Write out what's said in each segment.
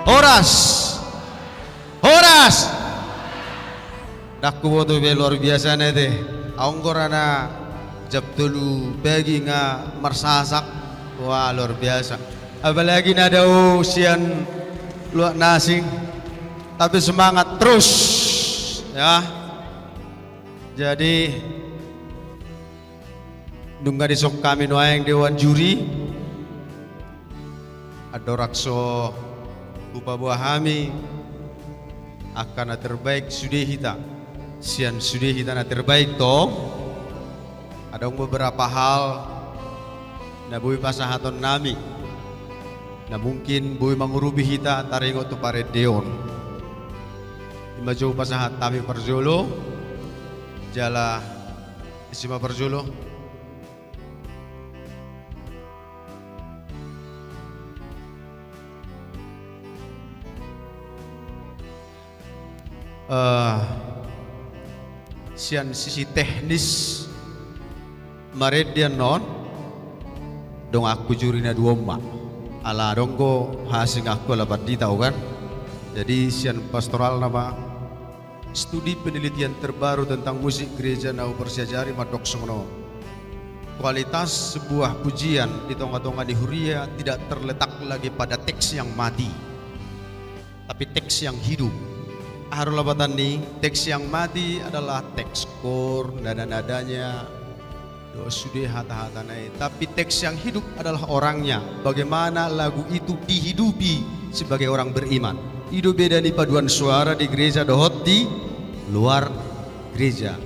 Horas, Horas. Dakku boto be luar biasa nete. Aungkorana jab dulu bagi nga marsasak. Wah luar biasa. Apalagi nada usian luak nasing. Tapi semangat terus ya. Jadi nungga disok kami noayang dewan juri. Adorakso Bupa buah kami akan terbaik sudehita. Sian sudehita na terbaik toh. Ada beberapa hal na bui pasahaton nami. Na mungkin bui mangurubi hita taringo tu pare deon. Imaju pasahat kami perjolo. Jala isima perjolo. Sian sisi teknis maredian non dong aku jurina dua mak ala dongko hasing aku labat di tahu kan. Jadi sian pastoral nama studi penelitian terbaru tentang musik gereja nau Persiajari madok sono. Kualitas sebuah pujian di tonga-tonga di Huria tidak terletak lagi pada teks yang mati, tapi teks yang hidup. Harus labatan nih, teks yang mati adalah teks kor, nada-nadanya, sudah hata-hatanai. Tapi teks yang hidup adalah orangnya. Bagaimana lagu itu dihidupi sebagai orang beriman. Hidup beda nih paduan suara di gereja dohot di luar gereja.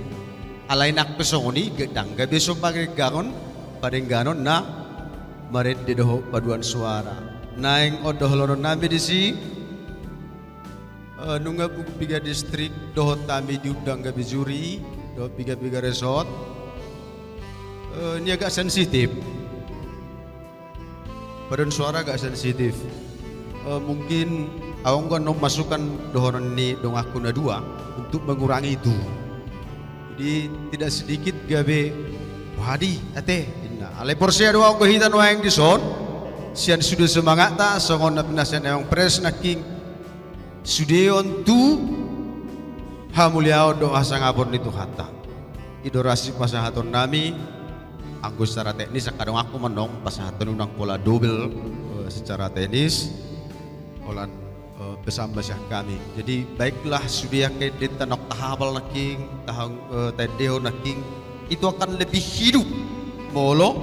Alain aku songoni gedang gak besok pakai ganon, pada ganon na maret di dohot paduan suara. Naing odoh lono nabi di si. Nungga buku piga distrik dohot tami diundang gabi juri dohot piga resort. Ini agak sensitif. Paduan suara agak sensitif. Mungkin awang kan masukkan dohoran ni dong aku na dua untuk mengurangi itu. Jadi tidak sedikit gabe wadi ate. Ale porsia doa aku hitan wayang di son. Sian sudah semangat ta songon na pinasian yang pres na king. Sudeon tu hamuliao doa sangapun itu kata idorasi pasahaton nami anggo secara teknis kadang aku menong pasahaton unang pola double secara teknis pola bersama kami. Jadi baiklah sudia ke tanok tahabal naking tahang tedeo naking itu akan lebih hidup molo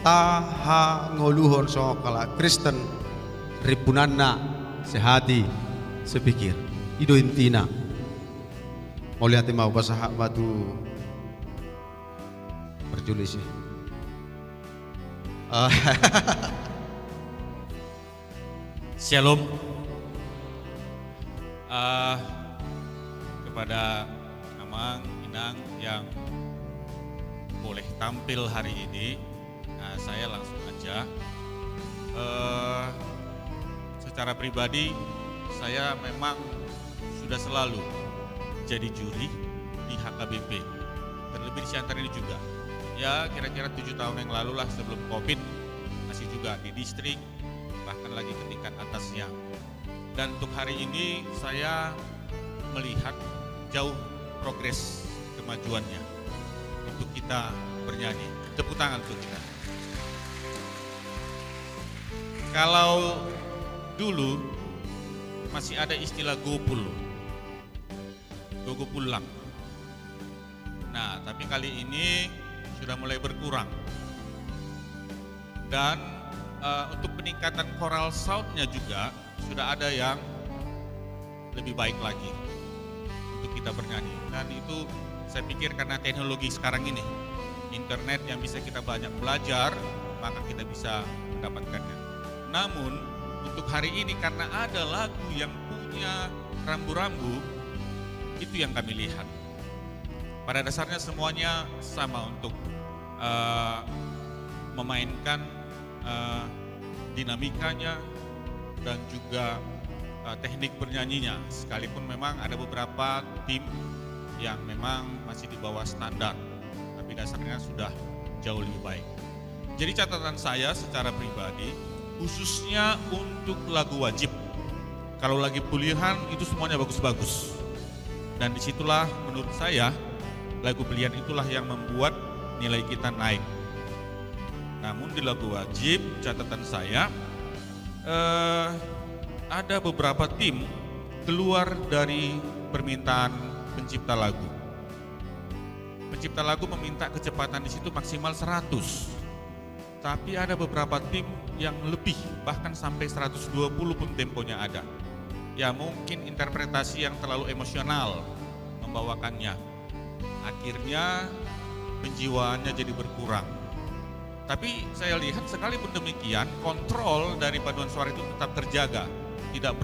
taha ngoluhon so kala Kristen ripunanna sehati sepikir ido intina mau lihat mau pasah batu perjulis Shalom kepada Amang Inang yang boleh tampil hari ini. Nah, saya langsung aja secara pribadi saya memang sudah selalu jadi juri di HKBP, terlebih di Siantar ini juga. Ya kira-kira 7 tahun yang lalu lah sebelum COVID, masih juga di distrik, bahkan lagi ke tingkat atasnya. Dan untuk hari ini saya melihat jauh progres kemajuannya untuk kita bernyanyi. Tepuk tangan untuk kita. Kalau dulu masih ada istilah gopul, gogo pulang. Nah, tapi kali ini sudah mulai berkurang. Dan untuk peningkatan choral soundnya juga sudah ada yang lebih baik lagi untuk kita bernyanyi. Dan itu saya pikir karena teknologi sekarang ini, internet yang bisa kita banyak belajar, maka kita bisa mendapatkannya. Namun untuk hari ini karena ada lagu yang punya rambu-rambu, itu yang kami lihat. Pada dasarnya semuanya sama untuk memainkan dinamikanya dan juga teknik bernyanyinya. Sekalipun memang ada beberapa tim yang memang masih di bawah standar, tapi dasarnya sudah jauh lebih baik. Jadi catatan saya secara pribadi, khususnya untuk lagu wajib, Kalau lagi pilihan itu semuanya bagus-bagus. Dan disitulah menurut saya lagu pilihan itulah yang membuat nilai kita naik. Namun di lagu wajib catatan saya ada beberapa tim keluar dari permintaan pencipta lagu. Pencipta lagu meminta kecepatan di situ maksimal 100. Tapi ada beberapa tim yang lebih, bahkan sampai 120 pun temponya ada. Ya mungkin interpretasi yang terlalu emosional membawakannya. Akhirnya penjiwaannya jadi berkurang. Tapi saya lihat sekalipun demikian, kontrol dari paduan suara itu tetap terjaga. Tidak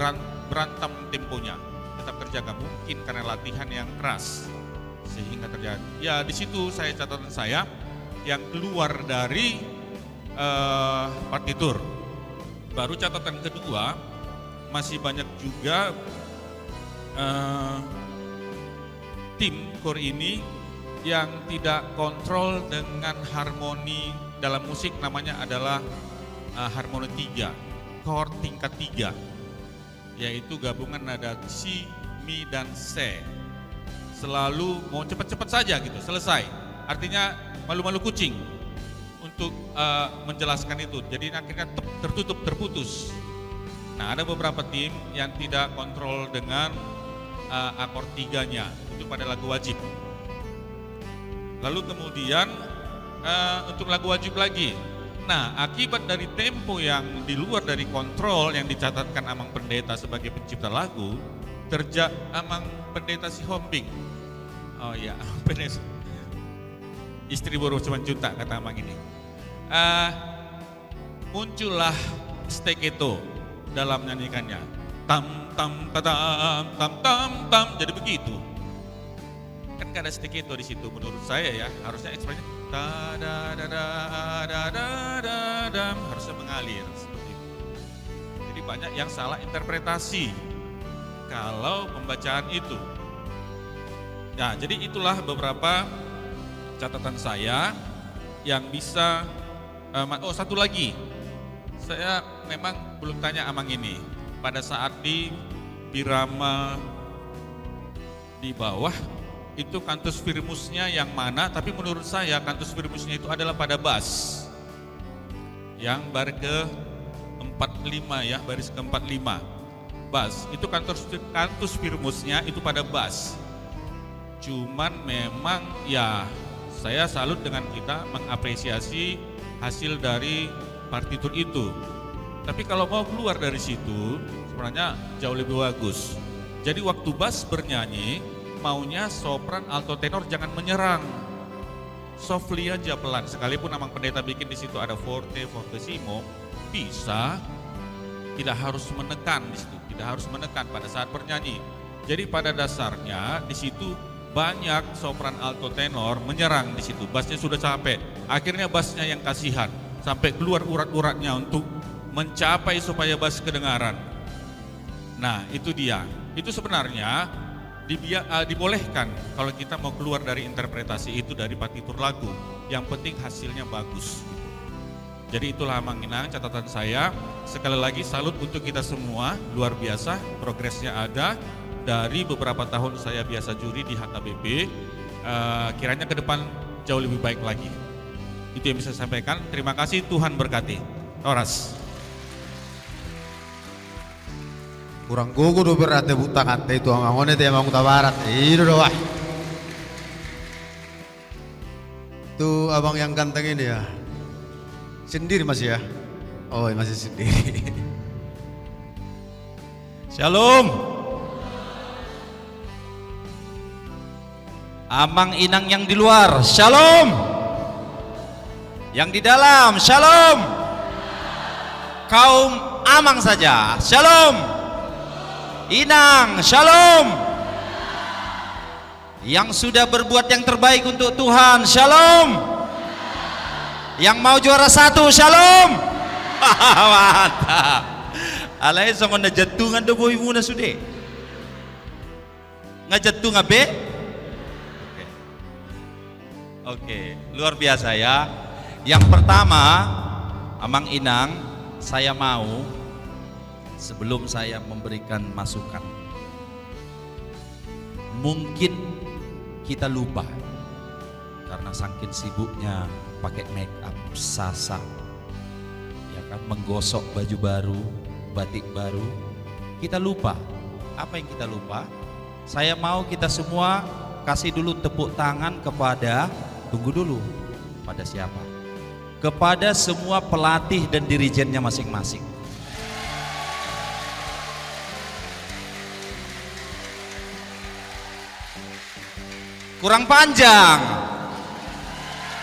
berantem temponya, tetap terjaga. Mungkin karena latihan yang keras sehingga terjadi. Ya di situ catatan saya yang keluar dari partitur. Baru catatan kedua, masih banyak juga tim core ini yang tidak kontrol dengan harmoni dalam musik, namanya adalah harmoni 3, chord tingkat 3, yaitu gabungan nada si, mi, dan se. Selalu mau cepat-cepat saja gitu, selesai. Artinya malu-malu kucing untuk menjelaskan itu. Jadi akhirnya tertutup, terputus. Nah ada beberapa tim yang tidak kontrol dengan akord 3-nya, itu pada lagu wajib. Lalu kemudian untuk lagu wajib lagi. Nah akibat dari tempo yang di luar dari kontrol yang dicatatkan Amang Pendeta sebagai pencipta lagu, Amang Pendeta si Hombing. Oh iya, Pendeta. Istri baru cuma junta kata Amang ini. Muncullah staccato dalam nyanyikannya. Tam tam tam tam tam tam, jadi begitu. Kan gak ada staccato di situ menurut saya ya. Harusnya ekspresinya da da da da da da da da, harusnya mengalir seperti itu. Jadi banyak yang salah interpretasi kalau pembacaan itu. Nah, jadi itulah beberapa catatan saya yang bisa. Oh satu lagi, saya memang belum tanya Amang ini. Pada saat di birama di bawah itu kantus firmusnya yang mana? Tapi menurut saya kantus firmusnya itu adalah pada bass yang bar ke 45 ya, baris ke 45 bass. Itu kantus firmusnya itu pada bass. Cuman memang ya saya salut dengan kita mengapresiasi hasil dari partitur itu. Tapi kalau mau keluar dari situ sebenarnya jauh lebih bagus. Jadi waktu bass bernyanyi maunya sopran, alto, tenor jangan menyerang. Softly aja, pelan. Sekalipun Amang Pendeta bikin di situ ada forte, fortissimo, bisa tidak harus menekan di situ, tidak harus menekan pada saat bernyanyi. Jadi pada dasarnya di situ banyak sopran, alto, tenor menyerang di situ. Bassnya sudah capek. Akhirnya bassnya yang kasihan sampai keluar urat-uratnya untuk mencapai supaya bass kedengaran. Nah, itu dia. Itu sebenarnya dibolehkan kalau kita mau keluar dari interpretasi itu dari partitur lagu. Yang penting hasilnya bagus. Jadi itulah Amang Inang catatan saya. Sekali lagi salut untuk kita semua, luar biasa progresnya ada. Dari beberapa tahun saya biasa juri di HKBP, kiranya ke depan jauh lebih baik lagi. Itu yang bisa saya sampaikan. Terima kasih, Tuhan berkati. Oras. Kurang gugu do berate buta kante itu angone te Amang Utabarat. Itu doa. Itu abang yang ganteng ini ya. Sendiri masih ya? Oh masih sendiri. Shalom. Amang Inang yang di luar, shalom. Yang di dalam, shalom. Kaum Amang saja, shalom. Inang, shalom. Yang sudah berbuat yang terbaik untuk Tuhan, shalom. Yang mau juara 1, shalom. Mantap. Alai songon na jatungan do boy muna sude. Ngajatu ngabe? Oke, luar biasa ya. Yang pertama, Amang Inang, saya mau sebelum saya memberikan masukan, mungkin kita lupa karena saking sibuknya pakai make up, sasa, ya kan, menggosok baju baru, batik baru, kita lupa. Apa yang kita lupa? Saya mau kita semua kasih dulu tepuk tangan kepada, tunggu dulu, pada siapa? Kepada semua pelatih dan dirijennya masing-masing. Kurang panjang.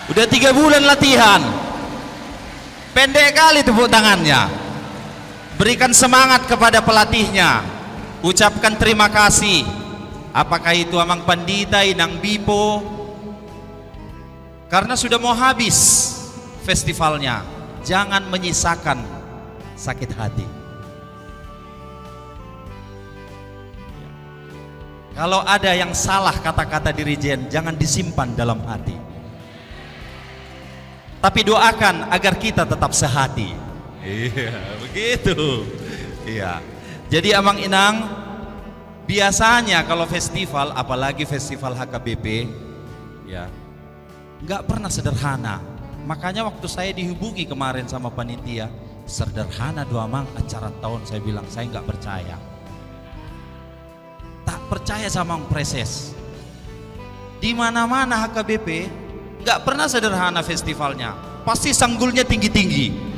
Udah 3 bulan latihan. Pendek kali tepuk tangannya. Berikan semangat kepada pelatihnya. Ucapkan terima kasih. Apakah itu Amang Pandita, Inang Bipo? Karena sudah mau habis festivalnya. Jangan menyisakan sakit hati. Kalau ada yang salah kata-kata dirijen, jangan disimpan dalam hati. Tapi doakan agar kita tetap sehati. Iya, begitu. Iya. Jadi Amang Inang, biasanya kalau festival, apalagi festival HKBP, ya, nggak pernah sederhana. Makanya waktu saya dihubungi kemarin sama panitia, sederhana doa Amang acara tahun, saya bilang saya nggak percaya. Tak percaya sama Mang Preses. Di mana-mana HKBP nggak pernah sederhana festivalnya, pasti sanggulnya tinggi-tinggi.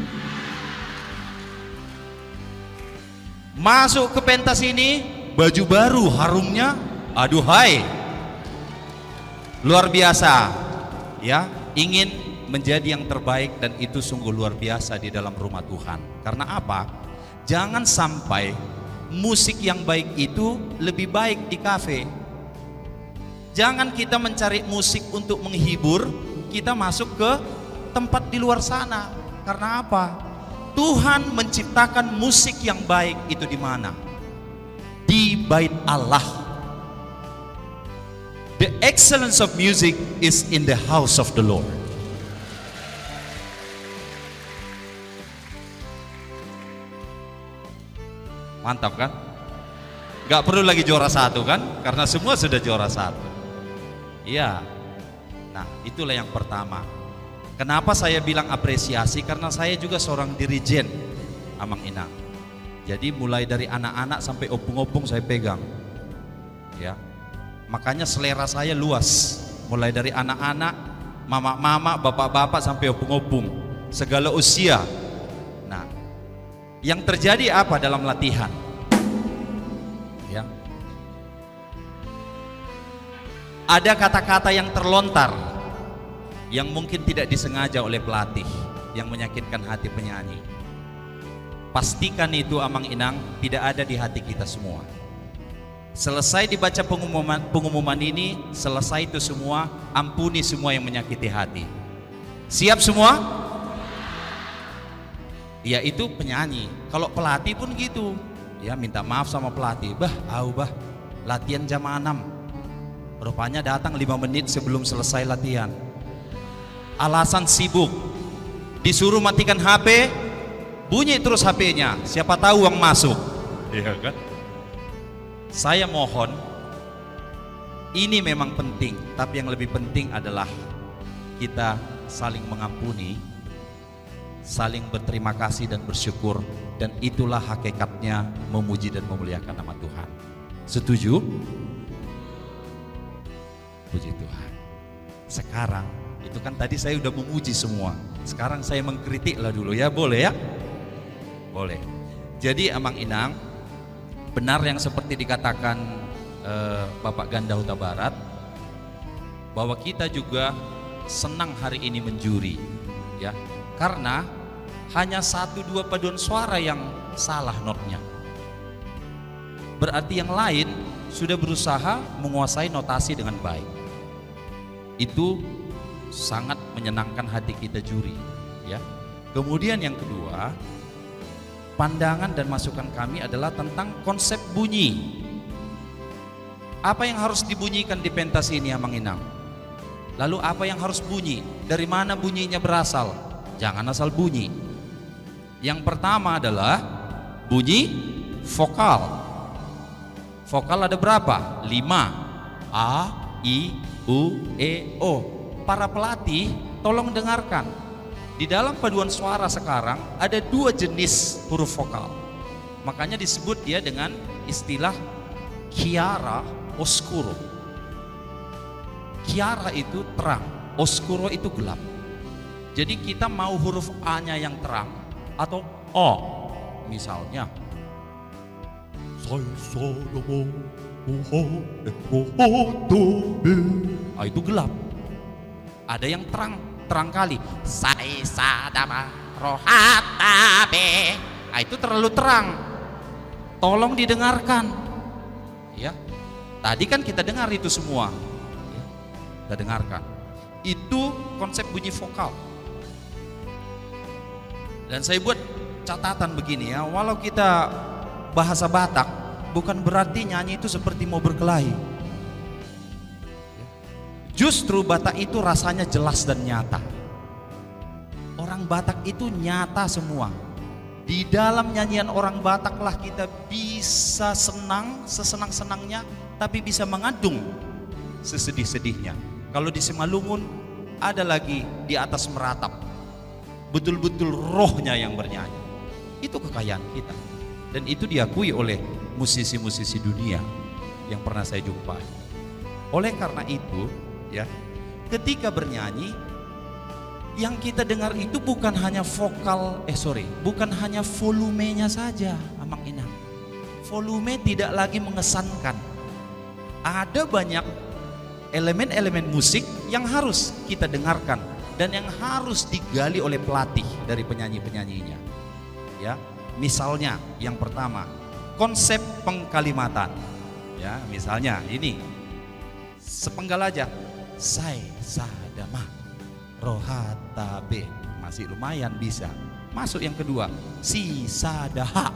Masuk ke pentas ini, baju baru harumnya, aduhai, luar biasa, ya. Ingin menjadi yang terbaik dan itu sungguh luar biasa di dalam rumah Tuhan. Karena apa? Jangan sampai musik yang baik itu lebih baik di kafe. Jangan kita mencari musik untuk menghibur, kita masuk ke tempat di luar sana. Karena apa? Tuhan menciptakan musik yang baik itu di mana? Di bait Allah. The excellence of music is in the house of the Lord. Mantap kan? Gak perlu lagi juara 1 kan? Karena semua sudah juara 1. Iya. Nah, itulah yang pertama. Kenapa saya bilang apresiasi? Karena saya juga seorang dirijen Amang Inang. Jadi mulai dari anak-anak sampai opung-opung saya pegang. Ya. Makanya selera saya luas. Mulai dari anak-anak, mama-mama, bapak-bapak sampai opung-opung. Segala usia. Nah, yang terjadi apa dalam latihan? Ya. Ada kata-kata yang terlontar yang mungkin tidak disengaja oleh pelatih yang menyakitkan hati penyanyi. Pastikan itu Amang Inang tidak ada di hati kita semua. Selesai dibaca pengumuman ini, selesai itu semua, ampuni semua yang menyakiti hati. Siap semua? Ya itu penyanyi. Kalau pelatih pun gitu. Ya minta maaf sama pelatih. Bah, latihan jam 6. Rupanya datang 5 menit sebelum selesai latihan. Alasan sibuk. Disuruh matikan HP, bunyi terus HP-nya. Siapa tahu uang masuk. Iya kan? Saya mohon, ini memang penting, tapi yang lebih penting adalah kita saling mengampuni, saling berterima kasih dan bersyukur, dan itulah hakikatnya memuji dan memuliakan nama Tuhan. Setuju? Puji Tuhan. Sekarang, itu kan tadi saya udah memuji semua. Sekarang saya mengkritik lah dulu ya, boleh ya? Boleh. Jadi Amang Inang, benar yang seperti dikatakan Bapak Ganda Huta Barat, bahwa kita juga senang hari ini menjuri, ya, karena hanya 1-2 paduan suara yang salah notnya. Berarti yang lain sudah berusaha menguasai notasi dengan baik. Itu sangat menyenangkan hati kita juri, ya. Kemudian yang kedua, pandangan dan masukan kami adalah tentang konsep bunyi. Apa yang harus dibunyikan di pentas ini Amang Inang? Lalu apa yang harus bunyi? Dari mana bunyinya berasal? Jangan asal bunyi. Yang pertama adalah bunyi vokal. Vokal ada berapa? 5. A, I, U, E, O. Para pelatih tolong dengarkan. Di dalam paduan suara sekarang ada 2 jenis huruf vokal. Makanya disebut dia dengan istilah chiara oscuro. Chiara itu terang, oscuro itu gelap. Jadi kita mau huruf A-nya yang terang atau O. Misalnya itu gelap. Ada yang terang kali. Itu terlalu terang. Tolong didengarkan. Ya. Tadi kan kita dengar itu semua. Ya. Kita dengarkan. Itu konsep bunyi vokal. Dan saya buat catatan begini ya, walau kita bahasa Batak, bukan berarti nyanyi itu seperti mau berkelahi. Justru Batak itu rasanya jelas dan nyata. Orang Batak itu nyata semua. Di dalam nyanyian orang Batak lah kita bisa senang, sesenang-senangnya, tapi bisa mengandung sesedih-sedihnya. Kalau di Simalungun ada lagi di atas meratap. Betul-betul rohnya yang bernyanyi. Itu kekayaan kita. Dan itu diakui oleh musisi-musisi dunia yang pernah saya jumpai. Oleh karena itu, ya, ketika bernyanyi, yang kita dengar itu bukan hanya bukan hanya volumenya saja, Amang Inang. Volume tidak lagi mengesankan. Ada banyak elemen-elemen musik yang harus kita dengarkan dan yang harus digali oleh pelatih dari penyanyi-penyanyinya. Ya. Misalnya yang pertama, konsep pengkalimatan. Ya, misalnya ini sepenggal aja. Sai sadama rohata be, masih lumayan bisa. Masuk yang kedua, si sadaha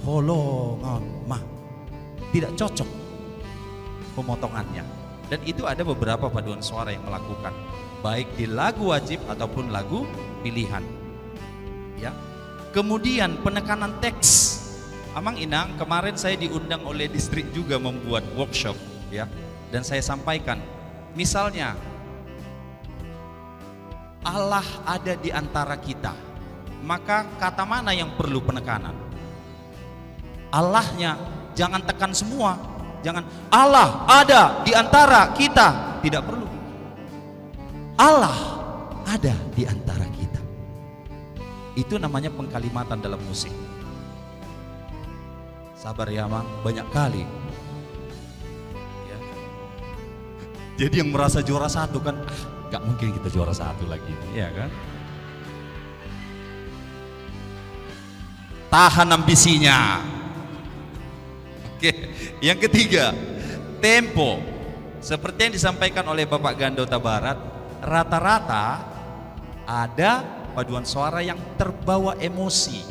holongon ma. Tidak cocok pemotongannya. Dan itu ada beberapa paduan suara yang melakukan, baik di lagu wajib ataupun lagu pilihan. Ya. Kemudian penekanan teks. Amang Inang, kemarin saya diundang oleh distrik juga membuat workshop, ya. Dan saya sampaikan, misalnya Allah ada di antara kita. Maka kata mana yang perlu penekanan? Allahnya, jangan tekan semua. Jangan Allah ada di antara kita, tidak perlu. Allah ada di antara kita. Itu namanya pengkalimatan dalam musik. Sabar ya Mang, banyak kali. Ya. Jadi yang merasa juara satu kan, gak mungkin kita juara satu lagi, ya kan? Tahan ambisinya. Oke, yang ketiga, tempo. Seperti yang disampaikan oleh Bapak Gandota Barat, rata-rata ada paduan suara yang terbawa emosi.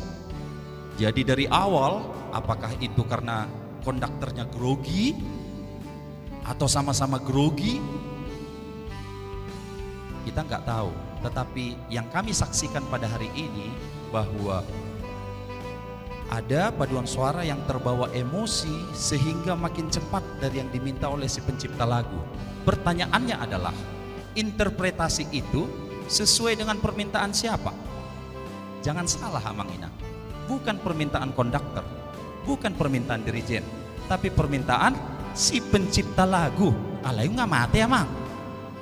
Jadi dari awal, apakah itu karena konduktornya grogi atau sama-sama grogi, kita nggak tahu. Tetapi yang kami saksikan pada hari ini bahwa ada paduan suara yang terbawa emosi sehingga makin cepat dari yang diminta oleh si pencipta lagu. Pertanyaannya adalah, interpretasi itu sesuai dengan permintaan siapa? Jangan salah Amang Inang, bukan permintaan konduktor, bukan permintaan dirijen, tapi permintaan si pencipta lagu. Alayu nggak mati ya Mang.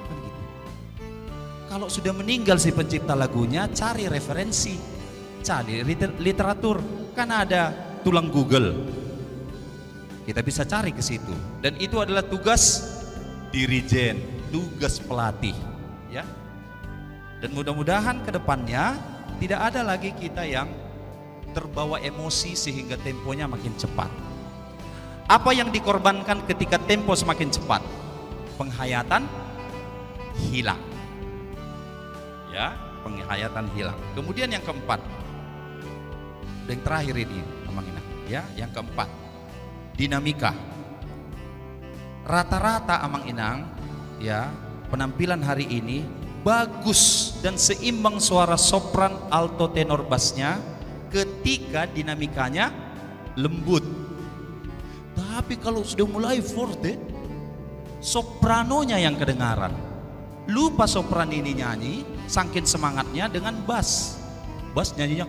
Kan gitu. Kalau sudah meninggal si pencipta lagunya, cari referensi, cari literatur, kan ada tulang Google. Kita bisa cari ke situ, dan itu adalah tugas dirijen, tugas pelatih, ya. Dan mudah-mudahan ke depannya tidak ada lagi kita yang terbawa emosi sehingga temponya makin cepat. Apa yang dikorbankan ketika tempo semakin cepat? Penghayatan hilang. Ya, penghayatan hilang. Kemudian yang keempat, dan yang terakhir ini, Amang Inang, ya, yang keempat, dinamika. Rata-rata Amang Inang, ya, penampilan hari ini bagus dan seimbang suara sopran, alto, tenor, bassnya ketika dinamikanya lembut. Tapi kalau sudah mulai forte, sopranonya yang kedengaran. Lupa sopran ini nyanyi, saking semangatnya dengan bass. Bass nyanyinya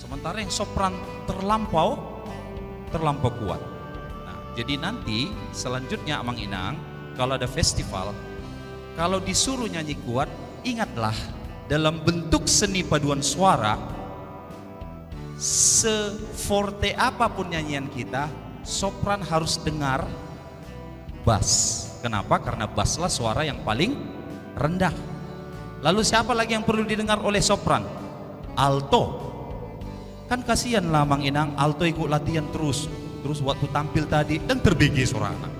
sementara yang sopran terlampau kuat. Nah, jadi nanti selanjutnya Amang Inang, kalau ada festival, kalau disuruh nyanyi kuat, ingatlah dalam bentuk seni paduan suara, seforte apapun nyanyian kita, sopran harus dengar bass. Kenapa? Karena basslah suara yang paling rendah. Lalu siapa lagi yang perlu didengar oleh sopran? Alto. Kan kasihan lah Mang Inang, alto ikut latihan terus waktu tampil tadi dan terbegi suara anak.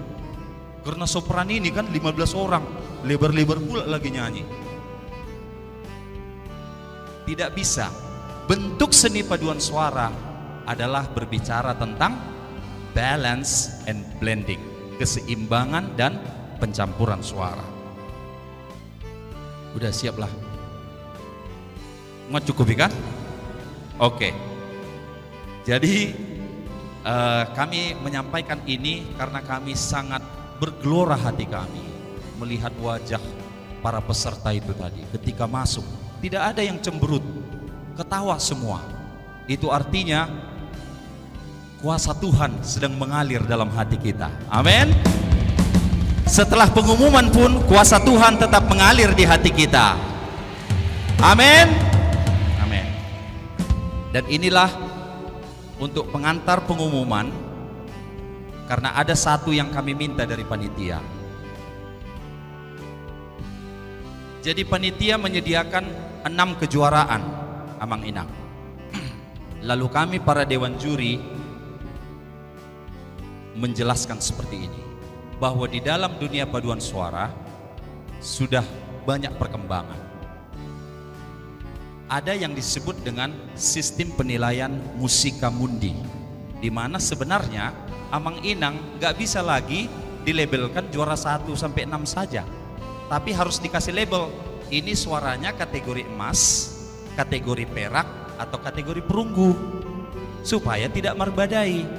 Karena sopran ini kan 15 orang, lebar-lebar pula lagi nyanyi. Tidak bisa. Bentuk seni paduan suara adalah berbicara tentang balance and blending, keseimbangan dan pencampuran suara. Udah siap lah? Mau cukup kan? Oke. Jadi kami menyampaikan ini karena kami sangat bergelora hati kami melihat wajah para peserta itu tadi ketika masuk. Tidak ada yang cemberut, ketawa semua. Itu artinya kuasa Tuhan sedang mengalir dalam hati kita. Amin. Setelah pengumuman pun kuasa Tuhan tetap mengalir di hati kita. Amin. Amin. Dan inilah untuk pengantar pengumuman, karena ada satu yang kami minta dari panitia. Jadi panitia menyediakan 6 kejuaraan Amang Inang. Lalu kami para dewan juri menjelaskan seperti ini, bahwa di dalam dunia paduan suara sudah banyak perkembangan. Ada yang disebut dengan sistem penilaian musika mundi, di mana sebenarnya Amang Inang gak bisa lagi dilabelkan juara 1 sampai 6 saja, tapi harus dikasih label ini suaranya kategori emas, kategori perak, atau kategori perunggu, supaya tidak merbadai.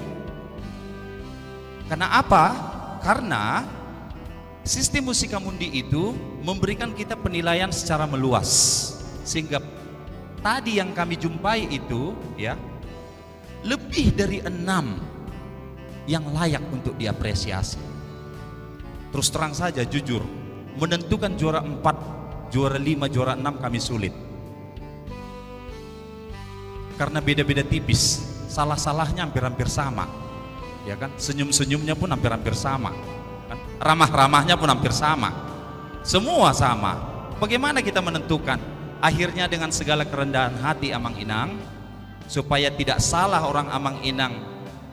Karena apa? Karena sistem musika mundi itu memberikan kita penilaian secara meluas, sehingga tadi yang kami jumpai itu ya lebih dari 6 yang layak untuk diapresiasi. Terus terang saja jujur, menentukan juara 4, juara 5, juara 6 kami sulit. Karena beda-beda tipis, salah-salahnya hampir-hampir sama. Ya kan, senyum-senyumnya pun hampir-hampir sama kan? Ramah-ramahnya pun hampir sama, semua sama. Bagaimana kita menentukan? Akhirnya dengan segala kerendahan hati Amang Inang, supaya tidak salah orang Amang Inang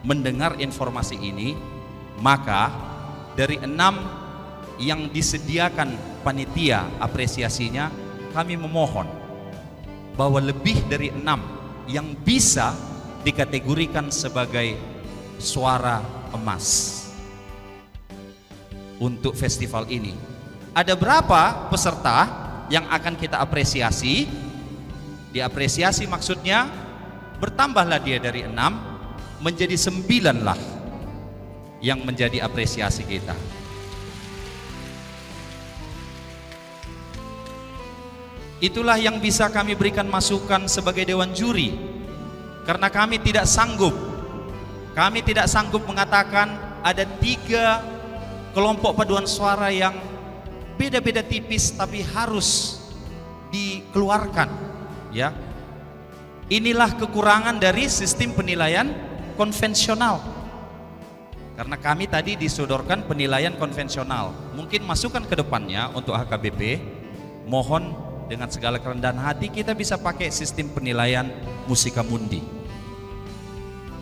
mendengar informasi ini, maka dari 6 yang disediakan panitia apresiasinya, kami memohon bahwa lebih dari 6 yang bisa dikategorikan sebagai suara emas untuk festival ini. Ada berapa peserta yang akan kita apresiasi? Diapresiasi maksudnya bertambahlah dia dari 6 menjadi 9 lah yang menjadi apresiasi kita. Itulah yang bisa kami berikan masukan sebagai dewan juri, karena kami tidak sanggup mengatakan ada 3 kelompok paduan suara yang beda-beda tipis tapi harus dikeluarkan ya. Inilah kekurangan dari sistem penilaian konvensional, karena kami tadi disodorkan penilaian konvensional. Mungkin masukan ke depannya untuk HKBP, mohon dengan segala kerendahan hati kita bisa pakai sistem penilaian musika mundi.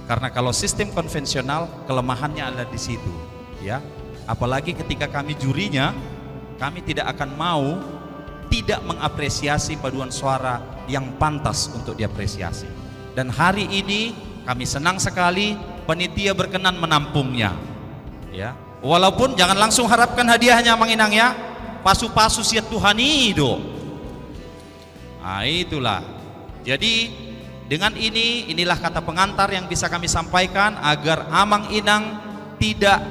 Karena kalau sistem konvensional kelemahannya ada di situ, ya. Apalagi ketika kami jurinya, kami tidak akan mau tidak mengapresiasi paduan suara yang pantas untuk diapresiasi. Dan hari ini kami senang sekali panitia berkenan menampungnya, ya. Walaupun jangan langsung harapkan hadiahnya Mang Inang ya, pasu-pasu siat Tuhan itu. Nah, itulah. Jadi dengan inilah kata pengantar yang bisa kami sampaikan agar Amang Inang tidak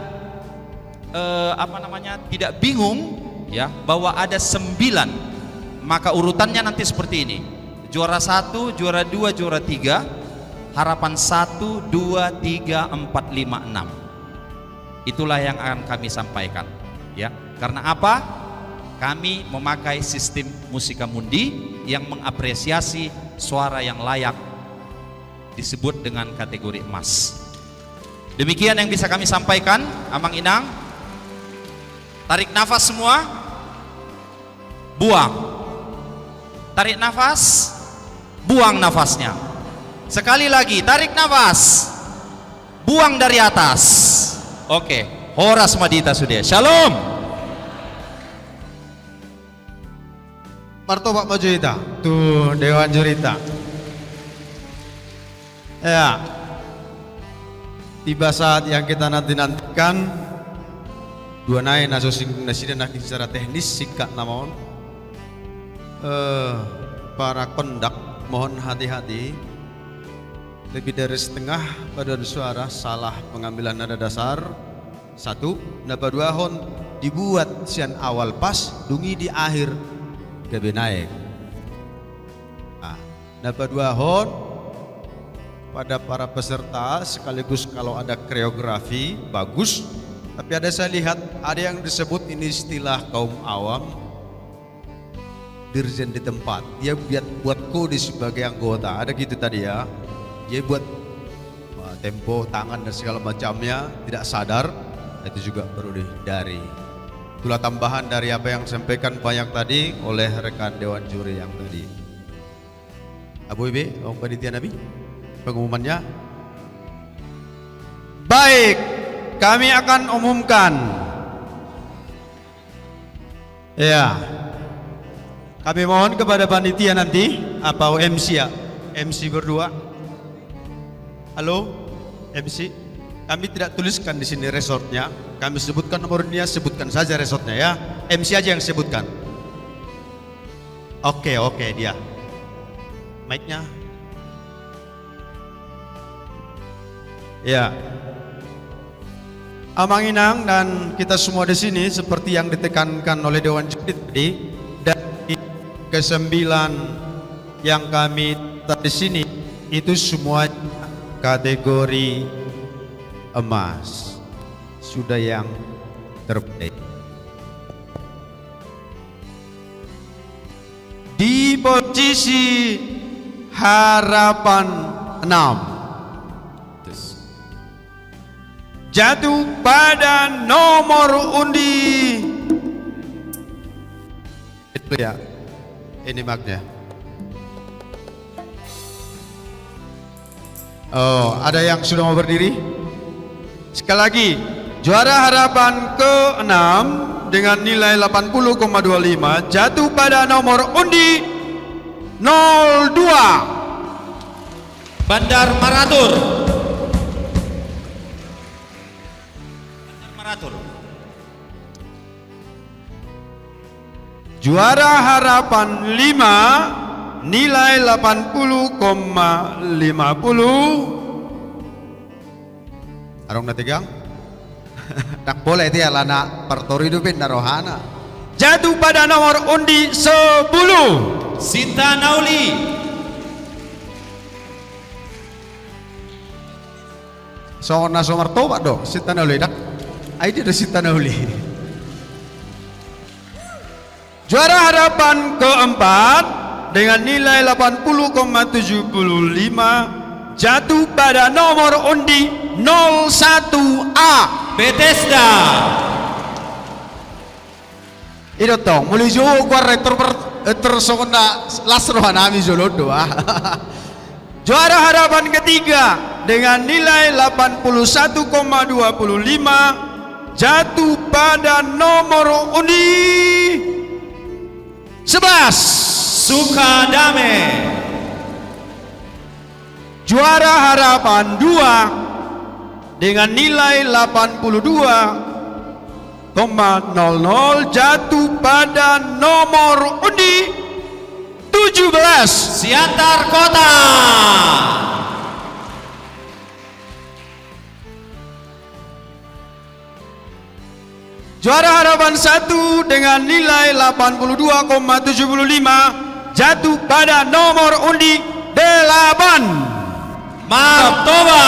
tidak bingung ya, bahwa ada 9. Maka urutannya nanti seperti ini. Juara 1, juara 2, juara 3, harapan 1, 2, 3, 4, 5, 6. Itulah yang akan kami sampaikan ya. Karena apa? Kami memakai sistem Musika Mundi yang mengapresiasi suara yang layak disebut dengan kategori emas. Demikian yang bisa kami sampaikan, Amang Inang. Tarik nafas semua. Buang. Tarik nafas. Buang nafasnya. Sekali lagi, tarik nafas. Buang dari atas. Oke, Horas Madita sudah. Shalom. Martobat Majurita. Tuh, Dewan Jurita. Ya. Tiba saat yang kita nanti-nantikan. Dua naik nasosing nasida nak secara teknis sikat namun. Para kondak mohon hati-hati. Lebih dari setengah paduan suara salah pengambilan nada dasar. 1, nada 2 hon dibuat sian awal pas, dungi di akhir kebe naik. Nah, nada 2 hon pada para peserta sekaligus kalau ada koreografi bagus. Tapi ada saya lihat ada yang disebut ini istilah kaum awam, dirjen di tempat. Dia buat kode sebagai anggota. Ada gitu tadi ya. Dia buat tempo tangan dan segala macamnya tidak sadar. Itu juga perlu dihindari. Itulah tambahan dari apa yang disampaikan banyak tadi oleh rekan Dewan Juri yang tadi. Abu Ibe, panitia Nabi, pengumumannya. Baik, kami akan umumkan. Ya, kami mohon kepada panitia nanti, apa MC ya, MC berdua. Halo, MC. Kami tidak tuliskan di sini resortnya. Kami sebutkan nomornya, sebutkan saja resortnya ya. MC aja yang sebutkan. Oke, dia. Mic-nya. Ya. Amang Inang dan kita semua di sini seperti yang ditekankan oleh Dewan Juri tadi, dari ke-9 yang kami di sini itu semua kategori emas, sudah yang terbaik. Di posisi harapan 6 jatuh pada nomor undi. Itu ya, ini maknya. Oh, ada yang sudah mau berdiri? Sekali lagi, juara harapan ke-6 dengan nilai 80,25 jatuh pada nomor undi 02 Bandar Maratur. Juara harapan 5 nilai 80,50. Arong na tigang? Tak boleh itu ya lana pertori dupin narohana. Jatuh pada nomor undi 10 Sinta Nauli. Soalnya somar tobat dong Sinta Nauli dak. Aidi ada Sinta Nauli. Juara harapan ke-4 dengan nilai 80,75 jatuh pada nomor undi 01A Bethesda. Itu tong mulai jauh gua tersokona lasrohan ami jolodo. Juara harapan ketiga dengan nilai 81,25 jatuh pada nomor undi 11 Sukadame. Juara harapan 2 dengan nilai 82,25 jatuh pada nomor undi 17 Siantar Kota. Juara harapan 1 dengan nilai 82,75 jatuh pada nomor undi 8 Martoba.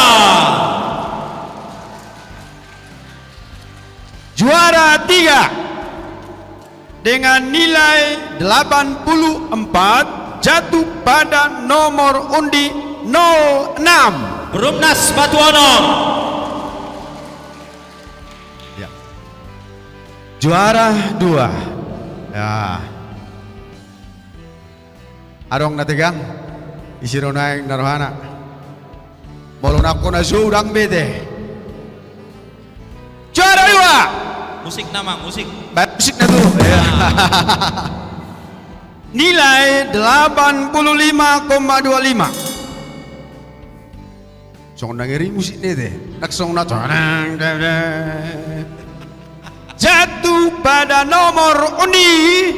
Juara 3 dengan nilai 84 jatuh pada nomor undi 06 Brumnas Batuono. ya. Juara 2 ya. Arong na tegang isiro na yung narohana molon ako na surang bete. Juara 2 Musik nama, musik. musik na tuh ya. Nilai 85,25 song nangiri musik nih deh naksong na jatuh pada nomor undi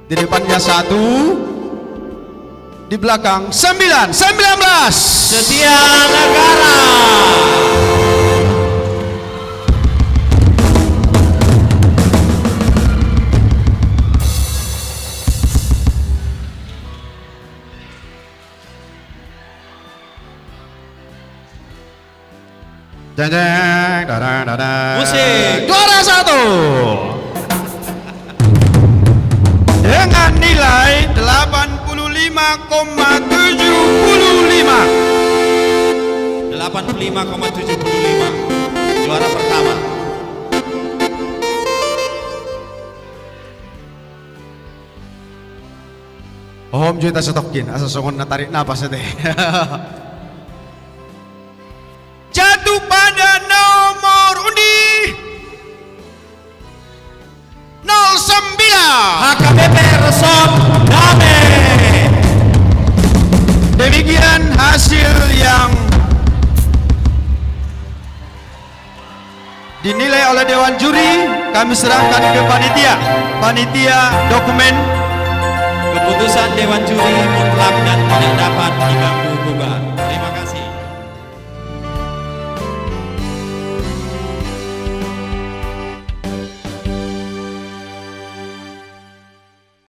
di depannya 1 di belakang 19 Setia Negara. Musik. Juara 1 dengan nilai 85,75 Juara pertama. Om juta setokin asa songon na tarik napas na teh. Jatuh pada nomor undi 09 HKBP Resort Dame. Demikian hasil yang dinilai oleh Dewan Juri. Kami serahkan ke panitia dokumen. Keputusan Dewan Juri mutlak dan tidak dapat diganggu gugat.